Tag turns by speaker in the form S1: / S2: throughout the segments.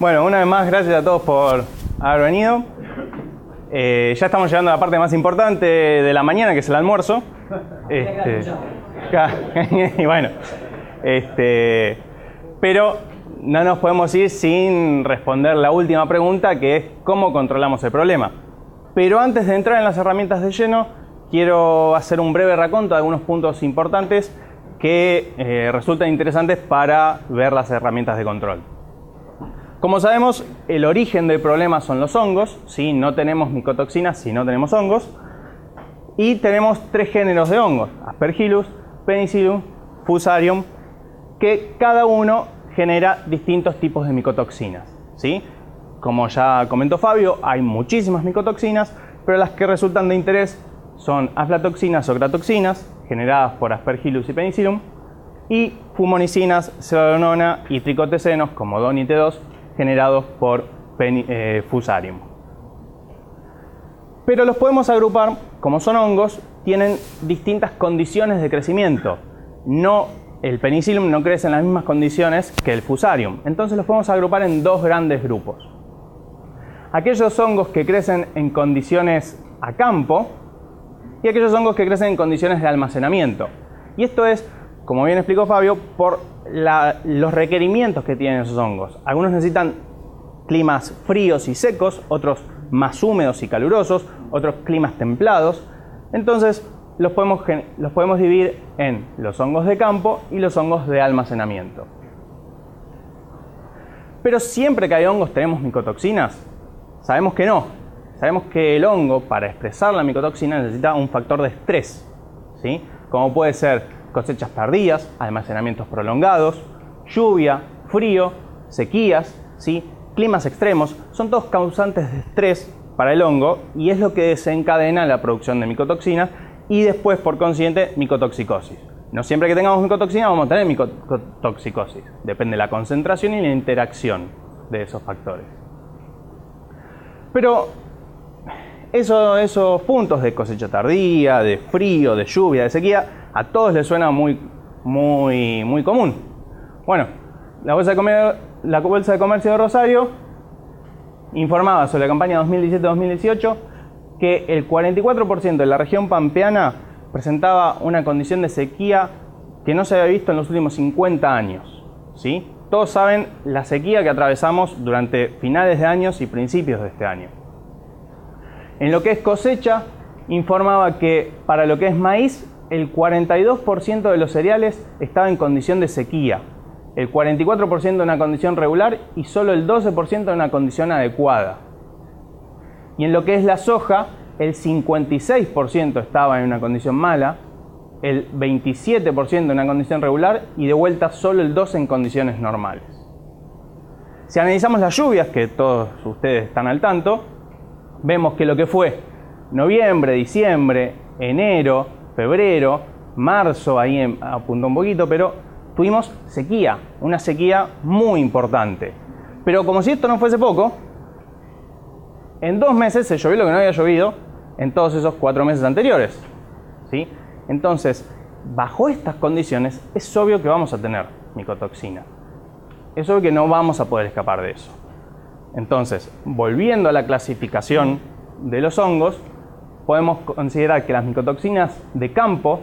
S1: Bueno, una vez más, gracias a todos por haber venido. Ya estamos llegando a la parte más importante de la mañana, que es el almuerzo. Y bueno, pero no nos podemos ir sin responder la última pregunta, que es ¿cómo controlamos el problema? Pero antes de entrar en las herramientas de lleno, quiero hacer un breve raconto de algunos puntos importantes que resultan interesantes para ver las herramientas de control. Como sabemos, el origen del problema son los hongos, ¿sí? No tenemos micotoxinas si no tenemos hongos. Y tenemos tres géneros de hongos: Aspergillus, Penicillium, Fusarium, que cada uno genera distintos tipos de micotoxinas, ¿sí? Como ya comentó Fabio, hay muchísimas micotoxinas, pero las que resultan de interés son aflatoxinas o ocratoxinas, generadas por Aspergillus y Penicillium, y fumonicinas, pseudomonas y tricotecenos, como DON y T2, generados por Fusarium. Pero los podemos agrupar, como son hongos, tienen distintas condiciones de crecimiento. El Penicillium no crece en las mismas condiciones que el Fusarium, entonces los podemos agrupar en dos grandes grupos. Aquellos hongos que crecen en condiciones a campo y aquellos hongos que crecen en condiciones de almacenamiento. Y esto es, como bien explicó Fabio, por los requerimientos que tienen esos hongos. Algunos necesitan climas fríos y secos, otros más húmedos y calurosos, otros climas templados. Entonces los podemos dividir en los hongos de campo y los hongos de almacenamiento. Pero siempre que hay hongos tenemos micotoxinas. Sabemos que no. Sabemos que el hongo, para expresar la micotoxina, necesita un factor de estrés, ¿sí? Como puede ser cosechas tardías, almacenamientos prolongados, lluvia, frío, sequías, ¿sí? Climas extremos, son todos causantes de estrés para el hongo y es lo que desencadena la producción de micotoxinas y después, por consiguiente, micotoxicosis. No siempre que tengamos micotoxina vamos a tener micotoxicosis. Depende de la concentración y la interacción de esos factores. Pero esos puntos de cosecha tardía, de frío, de lluvia, de sequía, a todos les suena muy común. Bueno, la Bolsa de Comercio de Rosario informaba sobre la campaña 2017-2018 que el 44% de la región pampeana presentaba una condición de sequía que no se había visto en los últimos 50 años, ¿sí? Todos saben la sequía que atravesamos durante finales de años y principios de este año. En lo que es cosecha, informaba que para lo que es maíz, el 42% de los cereales estaba en condición de sequía, el 44% en una condición regular y solo el 12% en una condición adecuada. Y en lo que es la soja, el 56% estaba en una condición mala, el 27% en una condición regular y de vuelta solo el 12% en condiciones normales. Si analizamos las lluvias, que todos ustedes están al tanto, vemos que lo que fue noviembre, diciembre, enero, febrero, marzo, ahí apuntó un poquito, pero tuvimos sequía, una sequía muy importante. Pero como si esto no fuese poco, en 2 meses se llovió lo que no había llovido en todos esos 4 meses anteriores, ¿sí? Entonces, bajo estas condiciones, es obvio que vamos a tener micotoxina. Es obvio que no vamos a poder escapar de eso. Entonces, volviendo a la clasificación de los hongos, podemos considerar que las micotoxinas de campo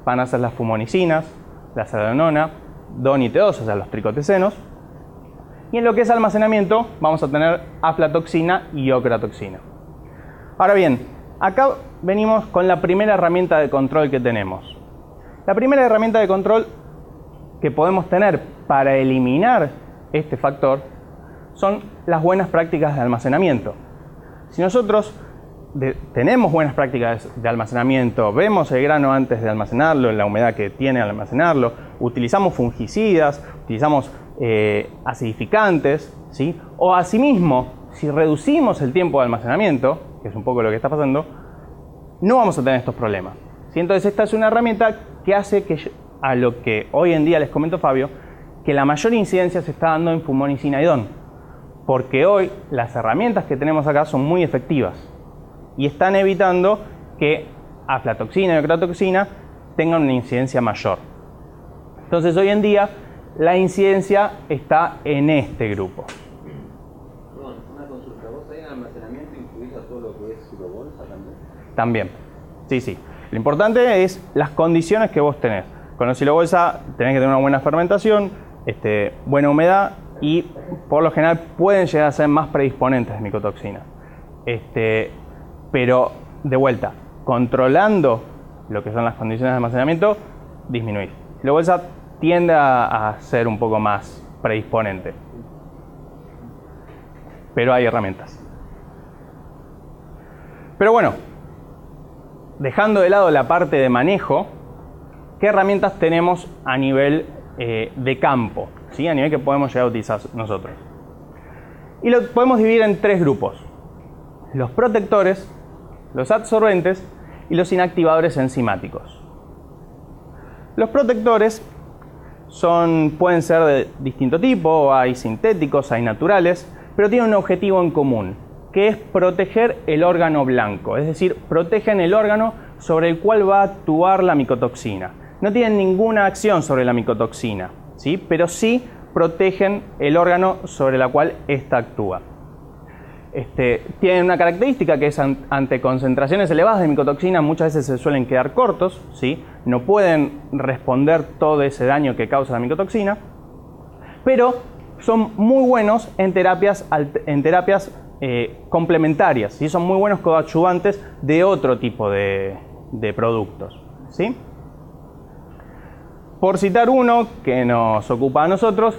S1: van a ser las fumonicinas, la pseudomonas, DON y T2, o sea, los tricotecenos. Y en lo que es almacenamiento, vamos a tener aflatoxina y ocratoxina. Ahora bien, acá venimos con la primera herramienta de control que tenemos. La primera herramienta de control que podemos tener para eliminar este factor son las buenas prácticas de almacenamiento. Si nosotros tenemos buenas prácticas de almacenamiento, vemos el grano antes de almacenarlo, la humedad que tiene al almacenarlo, utilizamos fungicidas, utilizamos acidificantes, ¿sí? O asimismo, si reducimos el tiempo de almacenamiento, que es un poco lo que está pasando, no vamos a tener estos problemas, ¿sí? Entonces esta es una herramienta que hace que, a lo que hoy en día les comento Fabio, que la mayor incidencia se está dando en fumonicina y DON, porque hoy las herramientas que tenemos acá son muy efectivas y están evitando que aflatoxina y ocratoxina tengan una incidencia mayor. Entonces hoy en día la incidencia está en este grupo. También. Sí, sí. Lo importante es las condiciones que vos tenés. Con los silobolsa tenés que tener una buena fermentación, buena humedad y por lo general pueden llegar a ser más predisponentes de micotoxinas. Pero de vuelta, controlando lo que son las condiciones de almacenamiento, disminuir. Silobolsa tiende a ser un poco más predisponente. Pero hay herramientas. Pero bueno, dejando de lado la parte de manejo, ¿qué herramientas tenemos a nivel de campo? ¿Sí? A nivel que podemos llegar a utilizar nosotros. Y lo podemos dividir en tres grupos. Los protectores, los adsorbentes y los inactivadores enzimáticos. Los protectores pueden ser de distinto tipo, hay sintéticos, hay naturales, pero tienen un objetivo en común, que es proteger el órgano blanco, es decir, protegen el órgano sobre el cual va a actuar la micotoxina. No tienen ninguna acción sobre la micotoxina, ¿sí? Pero sí protegen el órgano sobre el cual ésta actúa. Tienen una característica que es ante concentraciones elevadas de micotoxina muchas veces se suelen quedar cortos, ¿sí? No pueden responder todo ese daño que causa la micotoxina, pero son muy buenos en terapias complementarias, ¿sí? Son muy buenos coadyuvantes de otro tipo de productos, ¿sí? Por citar uno que nos ocupa a nosotros,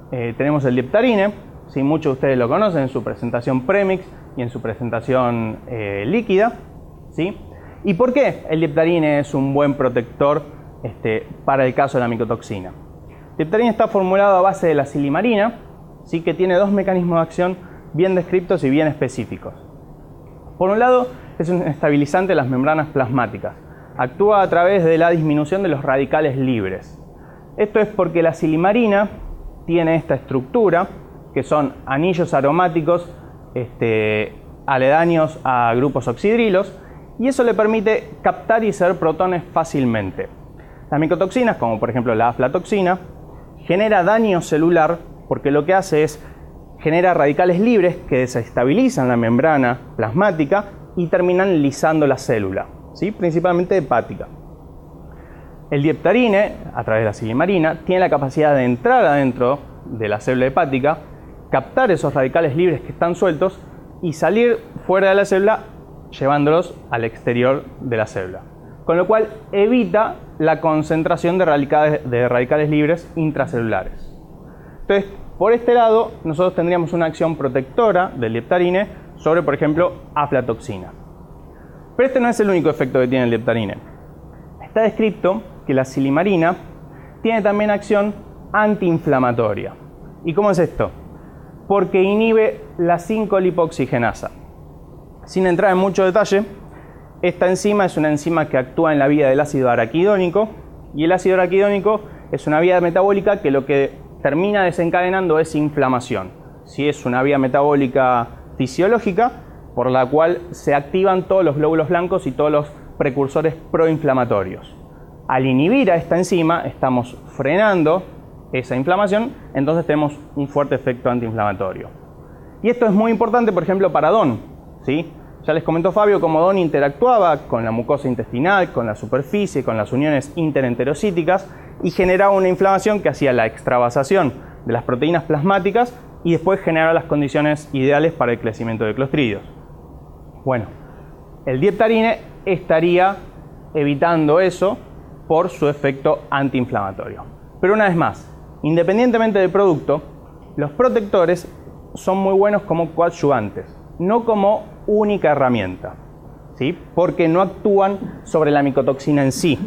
S1: tenemos el Dieptarine. Sí, muchos de ustedes lo conocen en su presentación premix y en su presentación líquida, ¿sí? ¿Y por qué el Dieptarine es un buen protector para el caso de la micotoxina? El Dieptarine está formulado a base de la silimarina, ¿sí? Que tiene dos mecanismos de acción bien descritos y bien específicos. Por un lado, es un estabilizante de las membranas plasmáticas. Actúa a través de la disminución de los radicales libres. Esto es porque la silimarina tiene esta estructura, que son anillos aromáticos aledaños a grupos oxidrilos, y eso le permite captar y ceder protones fácilmente. Las micotoxinas, como por ejemplo la aflatoxina, genera daño celular porque lo que hace es genera radicales libres que desestabilizan la membrana plasmática y terminan lisando la célula, ¿sí? Principalmente hepática. El Dieptarine, a través de la silimarina, tiene la capacidad de entrar adentro de la célula hepática, captar esos radicales libres que están sueltos y salir fuera de la célula llevándolos al exterior de la célula. Con lo cual evita la concentración de radicales libres intracelulares. Entonces, por este lado, nosotros tendríamos una acción protectora del Dieptarine sobre, por ejemplo, aflatoxina. Pero este no es el único efecto que tiene el Dieptarine. Está descrito que la silimarina tiene también acción antiinflamatoria. ¿Y cómo es esto? Porque inhibe la 5-lipooxigenasa. Sin entrar en mucho detalle, esta enzima es una enzima que actúa en la vía del ácido araquidónico, y el ácido araquidónico es una vía metabólica que lo que termina desencadenando es inflamación. Si es una vía metabólica fisiológica por la cual se activan todos los glóbulos blancos y todos los precursores proinflamatorios. Al inhibir a esta enzima estamos frenando esa inflamación, entonces tenemos un fuerte efecto antiinflamatorio. Y esto es muy importante, por ejemplo, para DON, ¿sí? Ya les comentó Fabio cómo DON interactuaba con la mucosa intestinal, con la superficie, con las uniones interenterocíticas y generaba una inflamación que hacía la extravasación de las proteínas plasmáticas y después generaba las condiciones ideales para el crecimiento de clostridios. Bueno, el Dieptarine estaría evitando eso por su efecto antiinflamatorio. Pero una vez más, independientemente del producto, los protectores son muy buenos como coadyuvantes, no como única herramienta, ¿sí? Porque no actúan sobre la micotoxina en sí,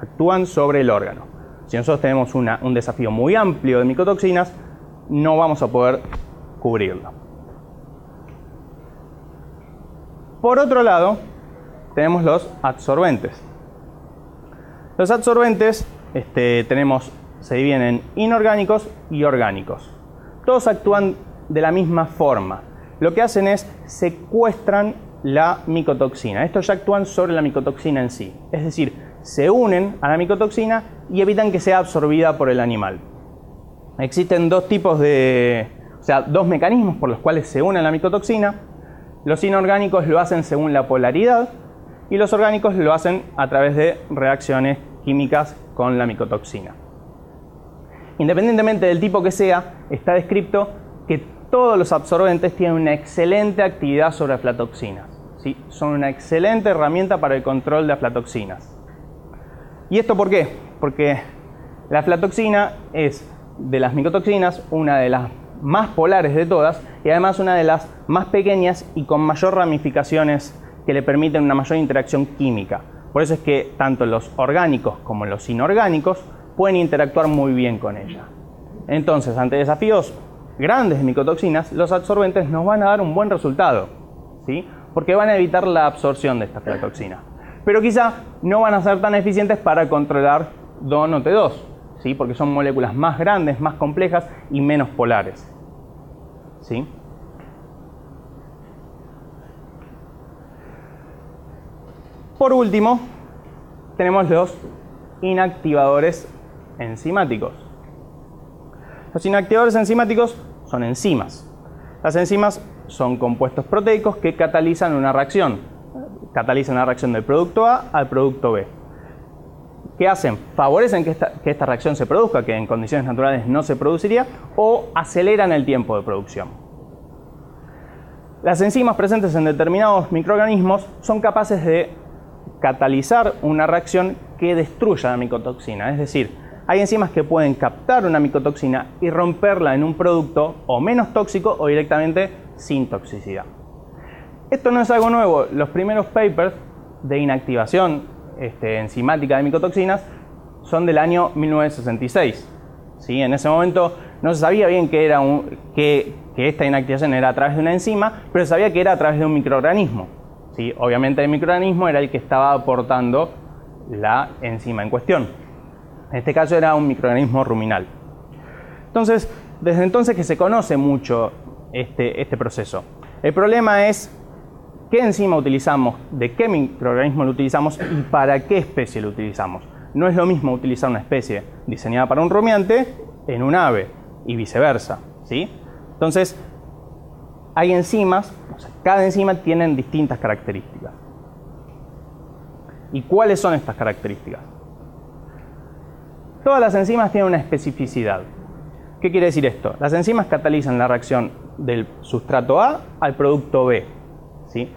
S1: actúan sobre el órgano. Si nosotros tenemos un desafío muy amplio de micotoxinas, no vamos a poder cubrirlo. Por otro lado, tenemos los adsorbentes. Los adsorbentes se dividen en inorgánicos y orgánicos. Todos actúan de la misma forma. Lo que hacen es secuestran la micotoxina. Estos ya actúan sobre la micotoxina en sí. Es decir, se unen a la micotoxina y evitan que sea absorbida por el animal. Existen dos mecanismos por los cuales se une a la micotoxina. Los inorgánicos lo hacen según la polaridad y los orgánicos lo hacen a través de reacciones químicas con la micotoxina. Independientemente del tipo que sea, está descrito que todos los absorbentes tienen una excelente actividad sobre aflatoxinas, ¿sí? Son una excelente herramienta para el control de aflatoxinas. ¿Y esto por qué? Porque la aflatoxina es, de las micotoxinas, una de las más polares de todas y además una de las más pequeñas y con mayor ramificaciones que le permiten una mayor interacción química. Por eso es que tanto los orgánicos como los inorgánicos pueden interactuar muy bien con ella. Entonces, ante desafíos grandes de micotoxinas, los absorbentes nos van a dar un buen resultado, ¿sí? Porque van a evitar la absorción de esta aflatoxina. Pero quizá no van a ser tan eficientes para controlar DON o T2, ¿sí? Porque son moléculas más grandes, más complejas y menos polares, ¿sí? Por último, tenemos los inactivadores enzimáticos. Los inactivadores enzimáticos son enzimas. Las enzimas son compuestos proteicos que catalizan una reacción. Catalizan la reacción del producto A al producto B. ¿Qué hacen? Favorecen que esta reacción se produzca, que en condiciones naturales no se produciría, o aceleran el tiempo de producción. Las enzimas presentes en determinados microorganismos son capaces de catalizar una reacción que destruya la micotoxina. Es decir, hay enzimas que pueden captar una micotoxina y romperla en un producto o menos tóxico o directamente sin toxicidad. Esto no es algo nuevo. Los primeros papers de inactivación enzimática de micotoxinas son del año 1966. ¿Sí? En ese momento no se sabía bien que esta inactivación era a través de una enzima, pero se sabía que era a través de un microorganismo. ¿Sí? Obviamente el microorganismo era el que estaba aportando la enzima en cuestión. En este caso era un microorganismo ruminal. Entonces, desde entonces que se conoce mucho este proceso. El problema es qué enzima utilizamos, de qué microorganismo lo utilizamos y para qué especie lo utilizamos. No es lo mismo utilizar una especie diseñada para un rumiante en un ave y viceversa, ¿sí? Entonces, hay enzimas, o sea, cada enzima tiene distintas características. ¿Y cuáles son estas características? Todas las enzimas tienen una especificidad. ¿Qué quiere decir esto? Las enzimas catalizan la reacción del sustrato A al producto B, ¿sí?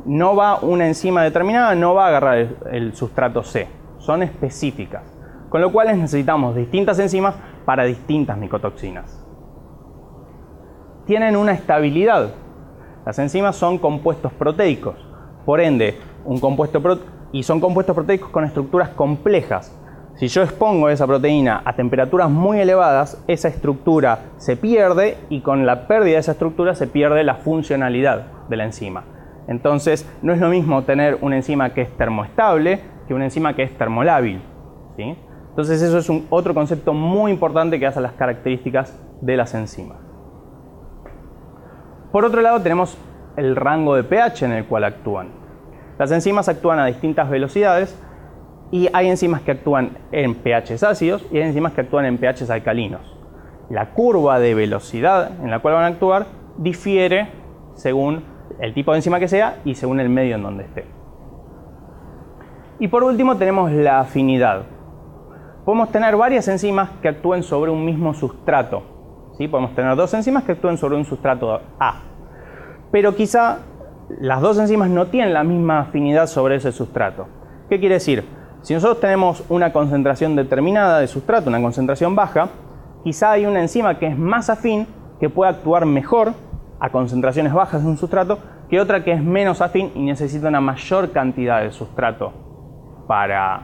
S1: No va una enzima determinada, no va a agarrar el sustrato C. Son específicas. Con lo cual necesitamos distintas enzimas para distintas micotoxinas. Tienen una estabilidad. Las enzimas son compuestos proteicos. Por ende, son compuestos proteicos con estructuras complejas. Si yo expongo esa proteína a temperaturas muy elevadas, esa estructura se pierde y con la pérdida de esa estructura se pierde la funcionalidad de la enzima. Entonces, no es lo mismo tener una enzima que es termoestable que una enzima que es termolábil, ¿sí? Entonces, eso es otro concepto muy importante que hace las características de las enzimas. Por otro lado, tenemos el rango de pH en el cual actúan. Las enzimas actúan a distintas velocidades y hay enzimas que actúan en pHs ácidos y hay enzimas que actúan en pHs alcalinos. La curva de velocidad en la cual van a actuar difiere según el tipo de enzima que sea y según el medio en donde esté. Y por último tenemos la afinidad. Podemos tener varias enzimas que actúen sobre un mismo sustrato, ¿sí? Podemos tener dos enzimas que actúen sobre un sustrato A, pero quizá las dos enzimas no tienen la misma afinidad sobre ese sustrato. ¿Qué quiere decir? Si nosotros tenemos una concentración determinada de sustrato, una concentración baja, quizá hay una enzima que es más afín, que puede actuar mejor a concentraciones bajas de un sustrato, que otra que es menos afín y necesita una mayor cantidad de sustrato para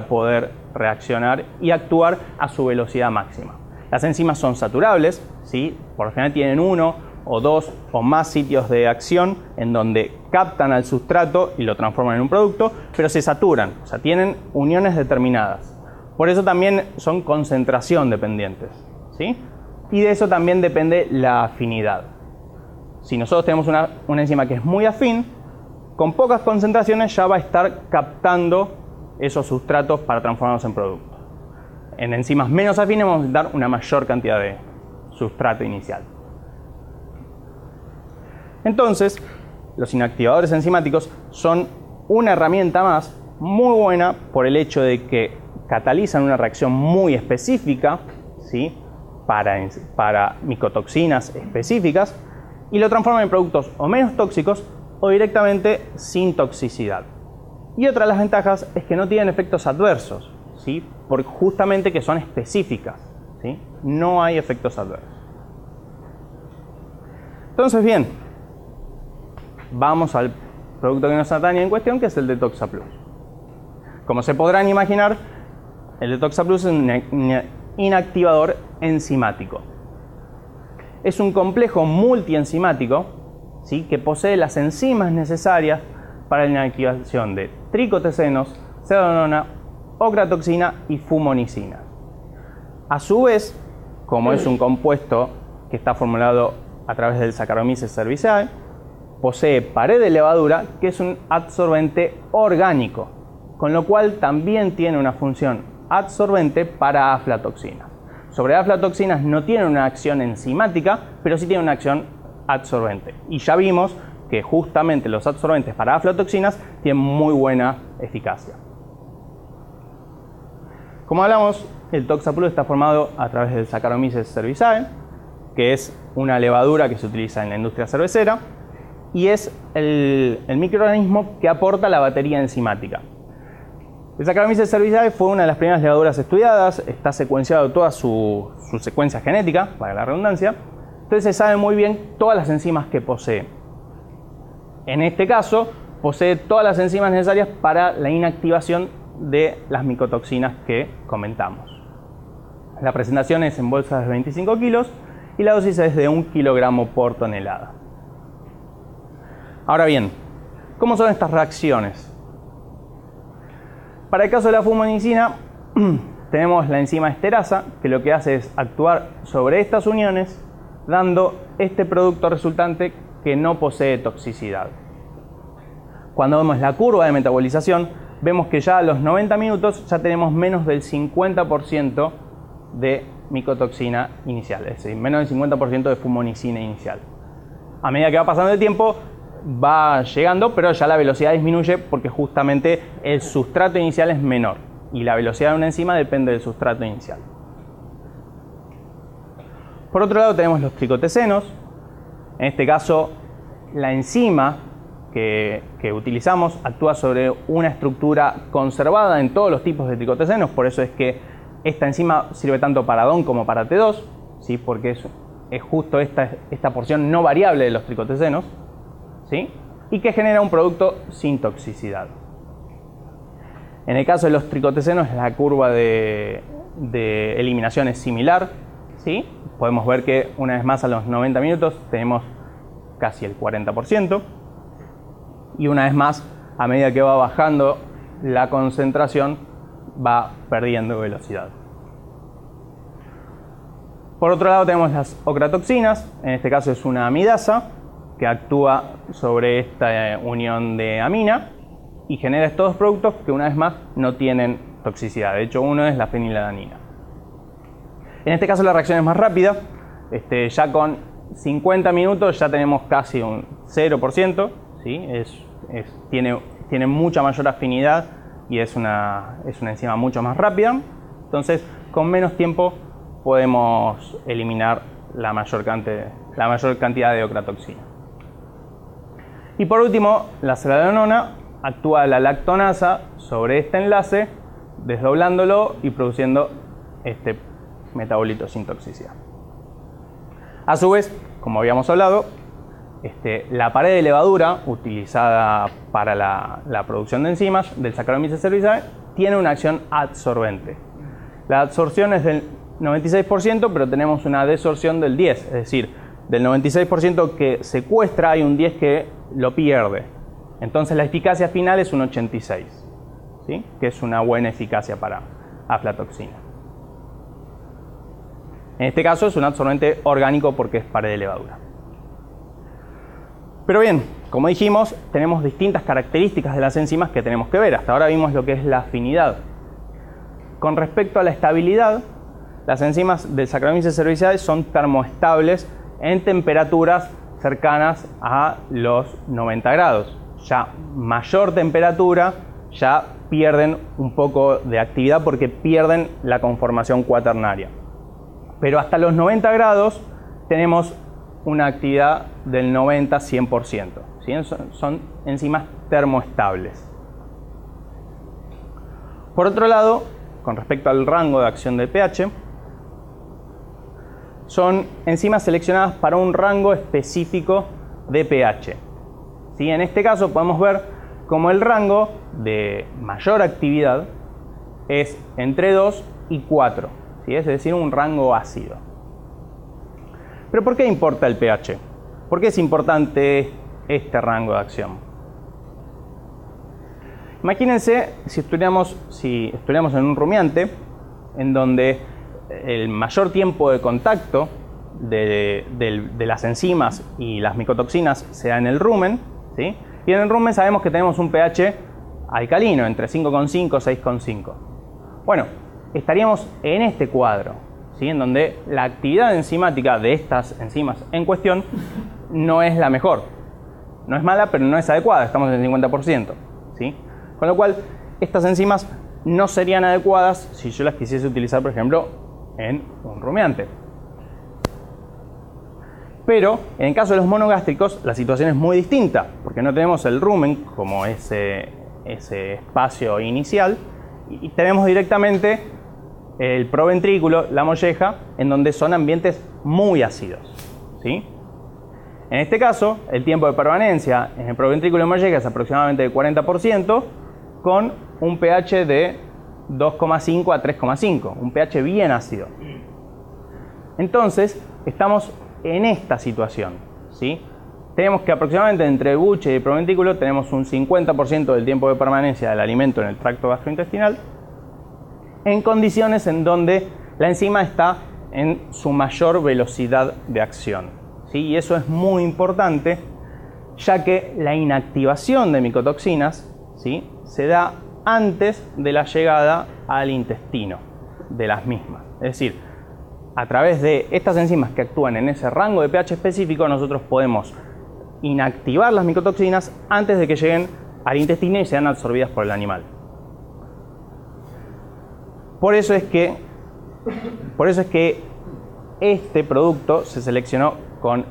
S1: poder reaccionar y actuar a su velocidad máxima. Las enzimas son saturables, ¿sí? Por lo general tienen uno o dos o más sitios de acción en donde captan al sustrato y lo transforman en un producto, pero se saturan, o sea, tienen uniones determinadas. Por eso también son concentración dependientes, ¿sí? Y de eso también depende la afinidad. Si nosotros tenemos una enzima que es muy afín, con pocas concentraciones ya va a estar captando esos sustratos para transformarlos en productos. En enzimas menos afines vamos a dar una mayor cantidad de sustrato inicial. Entonces, los inactivadores enzimáticos son una herramienta más muy buena por el hecho de que catalizan una reacción muy específica, ¿sí? para micotoxinas específicas, y lo transforman en productos o menos tóxicos o directamente sin toxicidad. Y otra de las ventajas es que no tienen efectos adversos, ¿sí? Porque justamente que son específicas, ¿sí? No hay efectos adversos. Entonces, bien, vamos al producto que nos atañe en cuestión, que es el Detoxa Plus. Como se podrán imaginar, el Detoxa Plus es un inactivador enzimático. Es un complejo multienzimático, ¿sí? que posee las enzimas necesarias para la inactivación de tricotecenos, cedanona, ocratoxina y fumonicina. A su vez, como es un compuesto que está formulado a través del Saccharomyces cerevisiae, posee pared de levadura, que es un adsorbente orgánico, con lo cual también tiene una función adsorbente para aflatoxinas. Sobre aflatoxinas no tiene una acción enzimática, pero sí tiene una acción adsorbente. Y ya vimos que justamente los adsorbentes para aflatoxinas tienen muy buena eficacia. Como hablamos, el Detoxa Plus está formado a través del Saccharomyces cerevisiae, que es una levadura que se utiliza en la industria cervecera, y es el microorganismo que aporta la batería enzimática. El Saccharomyces cerevisiae fue una de las primeras levaduras estudiadas, está secuenciado toda su secuencia genética, para la redundancia, entonces se sabe muy bien todas las enzimas que posee. En este caso, posee todas las enzimas necesarias para la inactivación de las micotoxinas que comentamos. La presentación es en bolsas de 25 kilos y la dosis es de 1 kilogramo por tonelada. Ahora bien, ¿cómo son estas reacciones? Para el caso de la fumonicina, tenemos la enzima esterasa, que lo que hace es actuar sobre estas uniones, dando este producto resultante que no posee toxicidad. Cuando vemos la curva de metabolización, vemos que ya a los 90 minutos ya tenemos menos del 50% de micotoxina inicial, es decir, menos del 50% de fumonicina inicial. A medida que va pasando el tiempo, va llegando, pero ya la velocidad disminuye porque justamente el sustrato inicial es menor y la velocidad de una enzima depende del sustrato inicial. Por otro lado tenemos los tricotecenos. En este caso, la enzima que utilizamos actúa sobre una estructura conservada en todos los tipos de tricotecenos, por eso es que esta enzima sirve tanto para DON como para T2, ¿sí? Porque es justo esta porción no variable de los tricotecenos, ¿sí? Y que genera un producto sin toxicidad. En el caso de los tricotecenos, la curva de eliminación es similar, ¿sí? Podemos ver que una vez más a los 90 minutos tenemos casi el 40%, y una vez más, a medida que va bajando la concentración, va perdiendo velocidad. Por otro lado tenemos las ocratoxinas, en este caso es una amidasa que actúa sobre esta unión de amina y genera estos dos productos que una vez más no tienen toxicidad. De hecho, uno es la fenilalanina. En este caso la reacción es más rápida, ya con 50 minutos ya tenemos casi un 0%, ¿sí? Tiene mucha mayor afinidad y es una enzima mucho más rápida, entonces con menos tiempo podemos eliminar la mayor cantidad de ocratoxina. Y por último, la celadonona actúa la lactonasa sobre este enlace, desdoblándolo y produciendo este metabolito sin toxicidad. A su vez, como habíamos hablado, la pared de levadura utilizada para la producción de enzimas del Saccharomyces cerevisiae tiene una acción adsorbente. La adsorción es del 96%, pero tenemos una desorción del 10%, es decir, del 96% que secuestra hay un 10% que lo pierde. Entonces la eficacia final es un 86%, ¿sí? Que es una buena eficacia para aflatoxina. En este caso es un adsorbente orgánico porque es pared de levadura. Pero bien, como dijimos, tenemos distintas características de las enzimas que tenemos que ver. Hasta ahora vimos lo que es la afinidad. Con respecto a la estabilidad, las enzimas del Saccharomyces cerevisiae son termoestables en temperaturas cercanas a los 90 grados. ya mayor temperatura, ya pierden un poco de actividad porque pierden la conformación cuaternaria. Pero hasta los 90 grados tenemos una actividad del 90-100%. ¿Sí? Son enzimas termoestables. Por otro lado, con respecto al rango de acción del pH, son enzimas seleccionadas para un rango específico de pH. ¿Sí? En este caso podemos ver cómo el rango de mayor actividad es entre 2 y 4, ¿sí? Es decir, un rango ácido. ¿Pero por qué importa el pH? ¿Por qué es importante este rango de acción? Imagínense si estudiamos en un rumiante en donde el mayor tiempo de contacto de las enzimas y las micotoxinas se da en el rumen, ¿sí? Y en el rumen sabemos que tenemos un pH alcalino, entre 5,5 y 6,5. Bueno, estaríamos en este cuadro, ¿sí? En donde la actividad enzimática de estas enzimas en cuestión no es la mejor. No es mala, pero no es adecuada, estamos en el 50%. ¿Sí? Con lo cual, estas enzimas no serían adecuadas si yo las quisiese utilizar, por ejemplo, en un rumiante. Pero en el caso de los monogástricos la situación es muy distinta, porque no tenemos el rumen como ese espacio inicial y tenemos directamente el proventrículo, la molleja, en donde son ambientes muy ácidos. ¿Sí? En este caso, el tiempo de permanencia en el proventrículo y molleja es aproximadamente de 40%, con un pH de 2,5 a 3,5, un pH bien ácido. Entonces, estamos en esta situación, ¿sí? Tenemos que aproximadamente entre el buche y el proventrículo tenemos un 50% del tiempo de permanencia del alimento en el tracto gastrointestinal, en condiciones en donde la enzima está en su mayor velocidad de acción, ¿sí? Y eso es muy importante, ya que la inactivación de micotoxinas, ¿sí?, se da antes de la llegada al intestino de las mismas. Es decir, a través de estas enzimas que actúan en ese rango de pH específico, nosotros podemos inactivar las micotoxinas antes de que lleguen al intestino y sean absorbidas por el animal. Por eso es que este producto se seleccionó con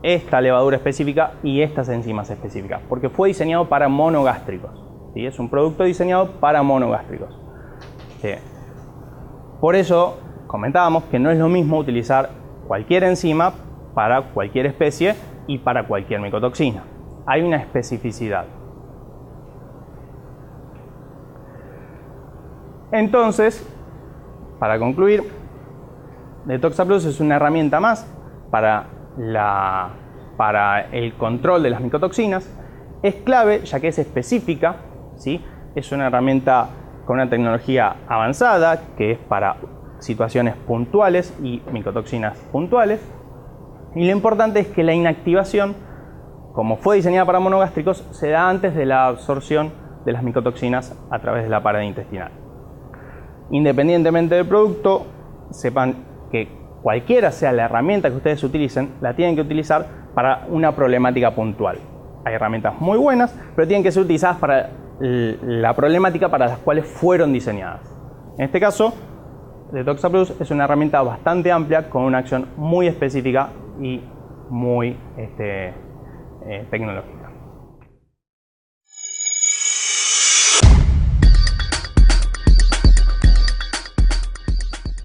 S1: esta levadura específica y estas enzimas específicas, porque fue diseñado para monogástricos. ¿Sí? Es un producto diseñado para monogástricos. Por eso comentábamos que no es lo mismo utilizar cualquier enzima para cualquier especie y para cualquier micotoxina. Hay una especificidad. Entonces, para concluir, DetoxaPlus es una herramienta más para el control de las micotoxinas. Es clave ya que es específica, ¿sí? Es una herramienta con una tecnología avanzada que es para situaciones puntuales y micotoxinas puntuales. Y lo importante es que la inactivación, como fue diseñada para monogástricos, se da antes de la absorción de las micotoxinas a través de la pared intestinal. Independientemente del producto, sepan que cualquiera sea la herramienta que ustedes utilicen, la tienen que utilizar para una problemática puntual. Hay herramientas muy buenas, pero tienen que ser utilizadas para la problemática para las cuales fueron diseñadas. En este caso, DetoxaPlus es una herramienta bastante amplia con una acción muy específica y muy tecnológica.